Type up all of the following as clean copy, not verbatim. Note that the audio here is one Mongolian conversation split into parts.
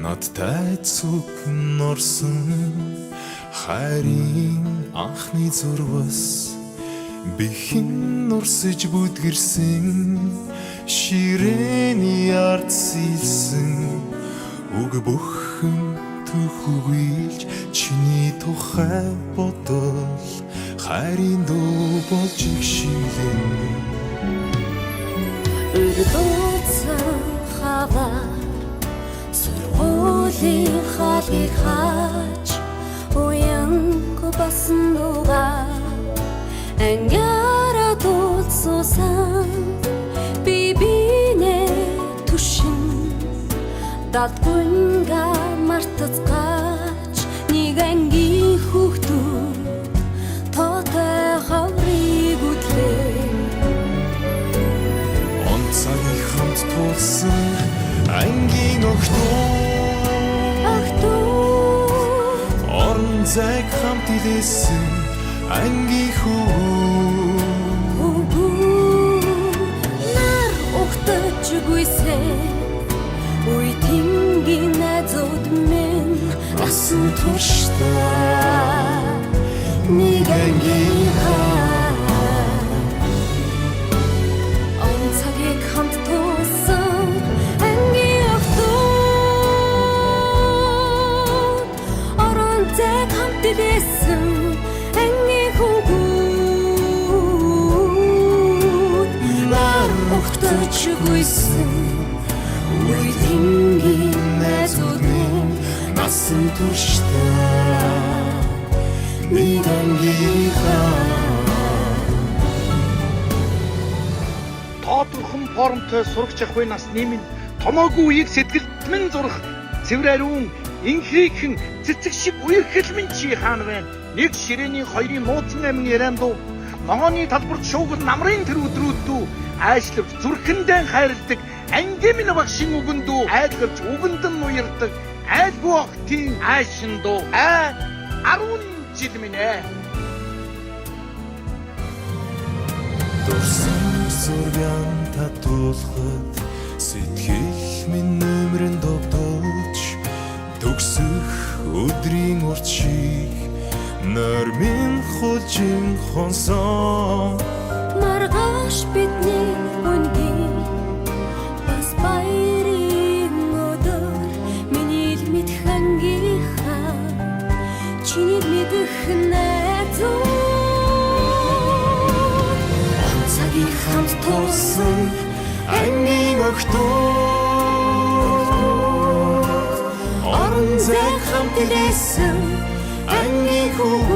надтай зүг норсон хайрын анхны зурвас бихэн нурсэж бүдгэрсэн ширээний ард сэлсэн үг бүхэн төхөглж чиний тухай бодол хайрын дуу болж игшилэн өрдөөцөн хаваа сургуулийн хаалгыг хаач уянгүй басан дуугаа ангиараа дуулсан бибинэ түшин дадгүнга мартацгач нэг ангийн хүүхдүүд тоотой хаврыг үтлээ онцгийн хамт тулсан ангийн охтууд орон зайг хамт илээсэн ангийн хүүг нар ухтаж гүйсэн үе тингийн найзууд минь насан туршдаа нэг ангийн онцгийг хамт тулсан ангийн охтууд орон зайг хамт илээсэн ангийн хүүгүүд нар ухтаж гүйсэн үе тингийн найзууд минь насан туршдаа нэг ангийн тоодорхон формтой сурагч ах бай насны минь томоогүй үеийг сэтгэлдмэн зурх цэвэр ариун инхрийхэн цэцэг шиг үерхэл минь чи хаана байна нэг ширээний хоёрын нууцн амин яриандуу ногооны талбарт шуугал намрын тэр өдрүүд дүү айшлавч зүрхэндээ хайрладаг анги минь багшин үгэн дүү айлгавч үгэнд нь уярдаг айлгүй охтын айшин дуу 10 жил минь дурсан зургаан татуулахад сэтгэл минь нөмрөн довдолж төгсөх өдрийн урчиг нойр минь хулжин хонсон маргааш бидний өнгийн бас баярын өдөр миний л мэдх ангийнхаа чиний мэдх найзууд онцгийн хамт тулсан ангийн охтууд орон зайг хамт илээсэн ангийн хүүг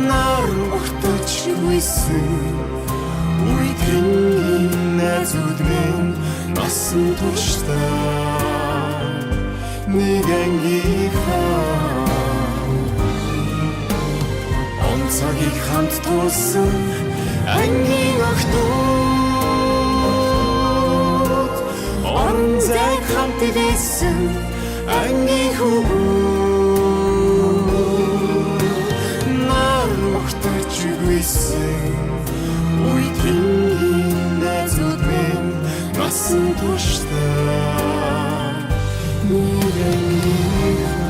нар ухтаж гүйсэн үе тингийн найзууд минь насан туршдаа нэг ангийн онцгийг хамт тулсан ангийн охтууд орон зайг хамт илээсэн ангийн хүүг нар ухтаж гүйсэн үе тингийн найзууд минь насан туршдаа нэг ангийн